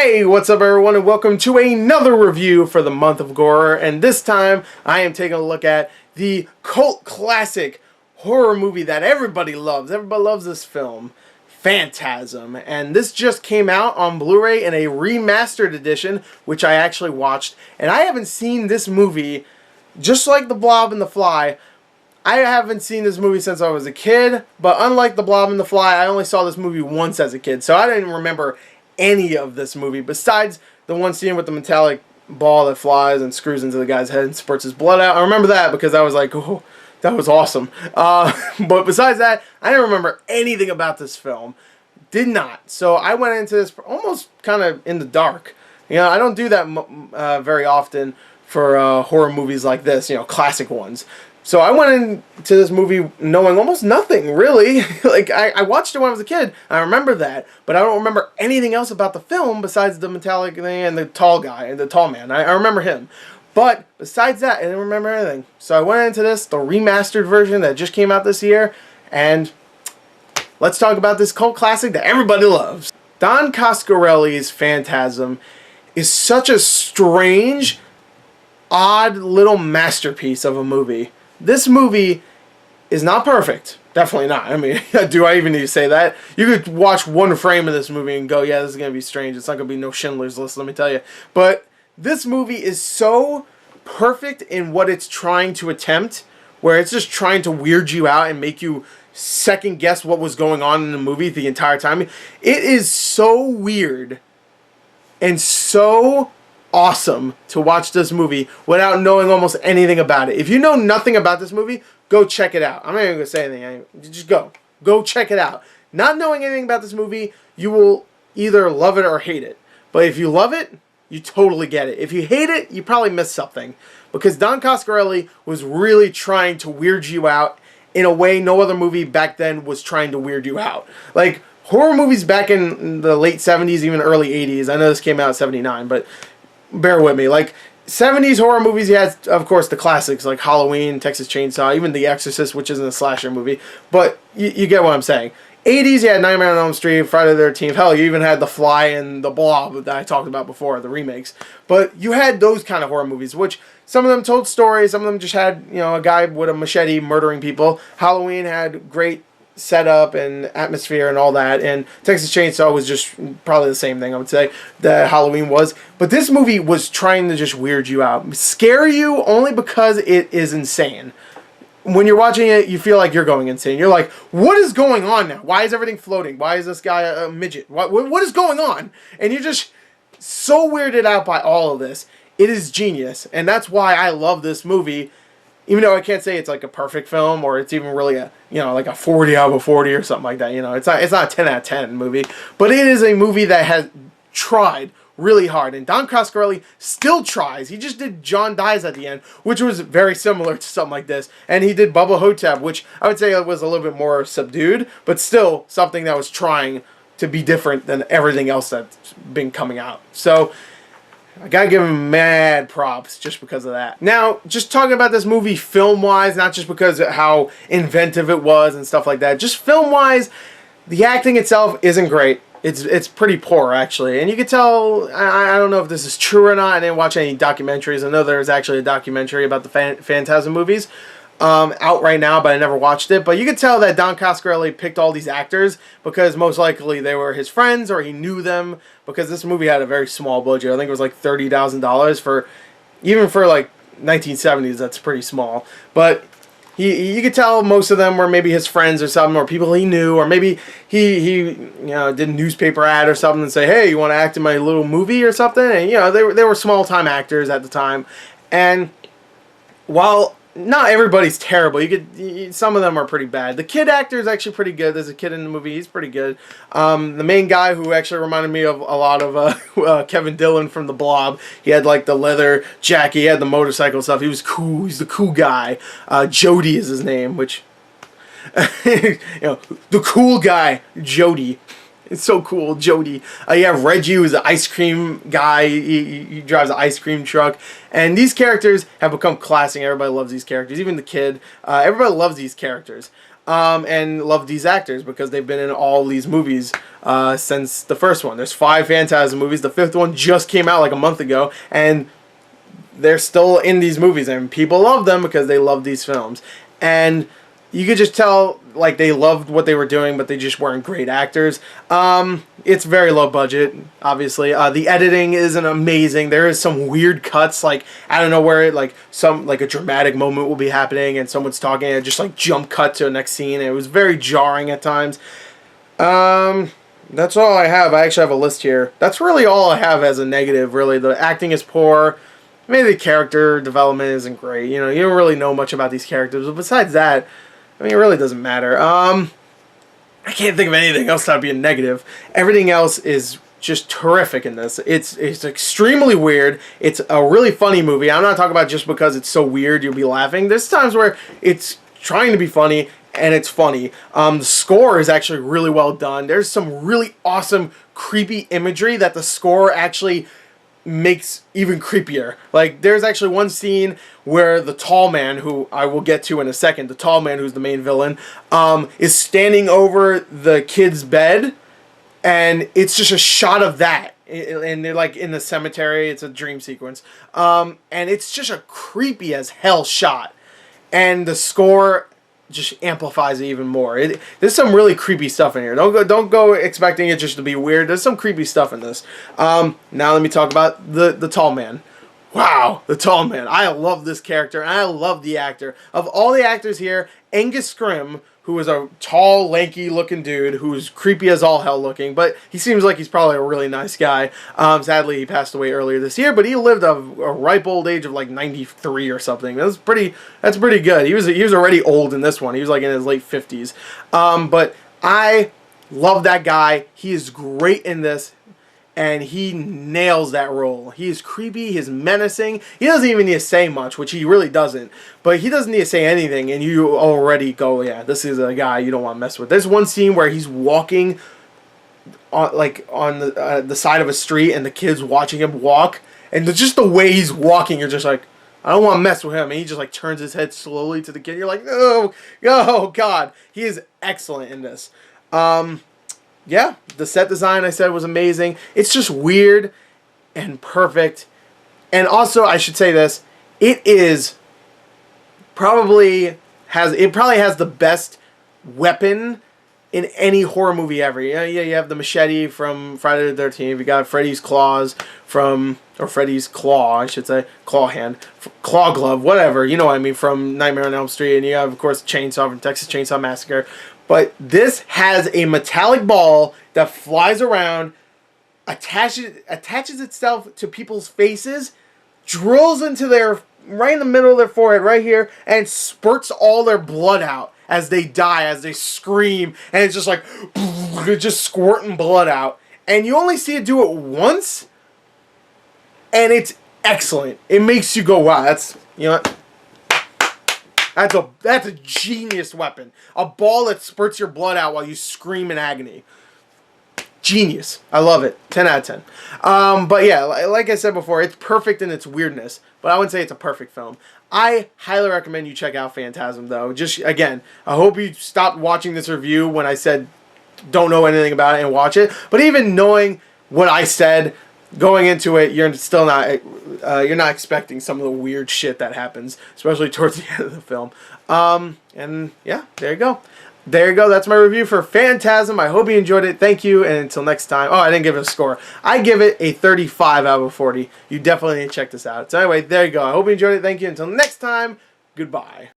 Hey, what's up everyone, and welcome to another review for the month of Gorror, and this time I am taking a look at the cult classic horror movie that everybody loves. Everybody loves this film, Phantasm, and this just came out on Blu-ray in a remastered edition, which I actually watched, and I haven't seen this movie, just like The Blob and The Fly. I haven't seen this movie since I was a kid, but unlike The Blob and The Fly, I only saw this movie once as a kid, so I didn't remember any of this movie besides the one scene with the metallic ball that flies and screws into the guy's head and spurts his blood out. I remember that because I was like, oh, that was awesome. But besides that, I didn't remember anything about this film. Did not. So I went into this almost kind of in the dark. You know, I don't do that very often for horror movies like this, you know, classic ones. So I went into this movie knowing almost nothing, really. Like, I watched it when I was a kid. I remember that. But I don't remember anything else about the film besides the metallic thing and the tall guy, and the tall man. I remember him. But besides that, I didn't remember anything. So I went into this, the remastered version that just came out this year. And let's talk about this cult classic that everybody loves. Don Coscarelli's Phantasm is such a strange, odd little masterpiece of a movie. This movie is not perfect. Definitely not. I mean, do I even need to say that? You could watch one frame of this movie and go, yeah, this is going to be strange. It's not going to be no Schindler's List, let me tell you. But this movie is so perfect in what it's trying to attempt, where it's just trying to weird you out and make you second guess what was going on in the movie the entire time. It is so weird and so awesome to watch this movie without knowing almost anything about it. If you know nothing about this movie, go check it out. I'm not even going to say anything. Just go. Go check it out. Not knowing anything about this movie, you will either love it or hate it. But if you love it, you totally get it. If you hate it, you probably missed something. Because Don Coscarelli was really trying to weird you out in a way no other movie back then was trying to weird you out. Like, horror movies back in the late 70s, even early 80s. I know this came out in 79, but bear with me. Like, 70s horror movies, you had, of course, the classics like Halloween, Texas Chainsaw, even The Exorcist, which isn't a slasher movie. But you get what I'm saying. 80s, you had Nightmare on Elm Street, Friday the 13th. Hell, you even had The Fly and The Blob that I talked about before, the remakes. But you had those kind of horror movies, which some of them told stories. Some of them just had, you know, a guy with a machete murdering people. Halloween had great setup and atmosphere and all that, and Texas Chainsaw was just probably the same thing, I would say, that Halloween was. But this movie was trying to just weird you out, scare you only because it is insane. When you're watching it, you feel like you're going insane. You're like, what is going on now? Why is everything floating? Why is this guy a midget? What is going on? And you're just so weirded out by all of this. It is genius, and that's why I love this movie. Even though I can't say it's like a perfect film, or it's even really a, you know, like a 40 out of 40 or something like that. You know, it's not a 10 out of 10 movie, but it is a movie that has tried really hard, and Don Coscarelli still tries. He just did John Dies at the end, which was very similar to something like this, and he did Bubba Hotep, which I would say was a little bit more subdued, but still something that was trying to be different than everything else that's been coming out. So I gotta give him mad props just because of that. Now, just talking about this movie film-wise, not just because of how inventive it was and stuff like that, just film-wise, the acting itself isn't great. It's pretty poor, actually. And you can tell, I don't know if this is true or not. I didn't watch any documentaries. I know there's actually a documentary about the Phantasm movies out right now, but I never watched it. But you could tell that Don Coscarelli picked all these actors because most likely they were his friends or he knew them, because this movie had a very small budget. I think it was like $30,000 for, even for like 1970s, that's pretty small. But you could tell most of them were maybe his friends or something, or people he knew, or maybe he you know, did a newspaper ad or something and say, hey, you want to act in my little movie or something? And, you know, they were small-time actors at the time. And while not everybody's terrible, some of them are pretty bad. The kid actor is actually pretty good. There's a kid in the movie, he's pretty good. The main guy, who actually reminded me of a lot of Kevin Dillon from The Blob. He had like the leather jacket, he had the motorcycle stuff. He was cool. He's the cool guy. Jody is his name, which you know, the cool guy, Jody. It's so cool, Jody. You have Reggie, who's an ice cream guy. He drives an ice cream truck. And these characters have become classic. Everybody loves these characters. Even the kid. Everybody loves these characters. and love these actors because they've been in all these movies since the first one. There's 5 Phantasm movies. The 5th one just came out like a month ago, and they're still in these movies, and people love them because they love these films. And you could just tell, like, they loved what they were doing, but they just weren't great actors. It's very low budget, obviously. The editing isn't amazing. There is some weird cuts, like, I don't know where, like, a dramatic moment will be happening, and someone's talking, and it just, like, jump cut to the next scene. It was very jarring at times. That's all I have. I actually have a list here. That's really all I have as a negative, really. The acting is poor. Maybe the character development isn't great. You know, you don't really know much about these characters, but besides that, I mean, it really doesn't matter. I can't think of anything else that would be a negative. Everything else is just terrific in this. It's extremely weird. It's a really funny movie. I'm not talking about just because it's so weird you'll be laughing. There's times where it's trying to be funny, and it's funny. The score is actually really well done. There's some really awesome, creepy imagery that the score actually makes even creepier. Like, there's actually one scene where the tall man, who I will get to in a second, the tall man who's the main villain, is standing over the kid's bed, and it's just a shot of that, and they're like in the cemetery. It's a dream sequence, and it's just a creepy as hell shot, and the score just amplifies it even more. There's some really creepy stuff in here. Don't go expecting it just to be weird. There's some creepy stuff in this. Now let me talk about the tall man. Wow, the tall man. I love this character, and I love the actor. Of all the actors here, Angus Scrim, who is a tall, lanky-looking dude who's creepy as all hell looking, but he seems like he's probably a really nice guy. Sadly, he passed away earlier this year, but he lived a ripe old age of like 93 or something. That's pretty good. He was already old in this one. He was like in his late 50s. But I love that guy. He is great in this, and he nails that role. He is creepy, he's menacing. He doesn't even need to say much, which he really doesn't. But he doesn't need to say anything, and you already go, yeah, this is a guy you don't want to mess with. There's one scene where he's walking on the side of a street, and the kid's watching him walk, and just the way he's walking, you're just like, I don't want to mess with him. And he just like turns his head slowly to the kid. You're like, oh God. He is excellent in this. Yeah, the set design I said was amazing. It's just weird and perfect. And also, I should say this, it probably has the best weapon in any horror movie ever. Yeah, you have the machete from Friday the 13th. You got Freddy's claws or Freddy's claw, I should say, claw hand, claw glove, whatever, you know what I mean, from Nightmare on Elm Street. And you have, of course, chainsaw from Texas Chainsaw Massacre. But this has a metallic ball that flies around, attaches itself to people's faces, drills into right in the middle of their forehead, right here, and spurts all their blood out as they die, as they scream, and it's just like, just squirting blood out. And you only see it do it once, and it's excellent. It makes you go, wow, that's, you know what? That's a genius weapon. A ball that spurts your blood out while you scream in agony. Genius. I love it. 10 out of 10. But yeah, like I said before, it's perfect in its weirdness, but I wouldn't say it's a perfect film. I highly recommend you check out Phantasm, though. Just, again, I hope you stopped watching this review when I said don't know anything about it and watch it. But even knowing what I said, going into it, you're still not you're not expecting some of the weird shit that happens, especially towards the end of the film. And yeah, there you go. There you go. That's my review for Phantasm. I hope you enjoyed it. Thank you, and until next time. Oh, I didn't give it a score. I give it a 35 out of 40. You definitely need to check this out. So anyway, there you go. I hope you enjoyed it. Thank you. Until next time, goodbye.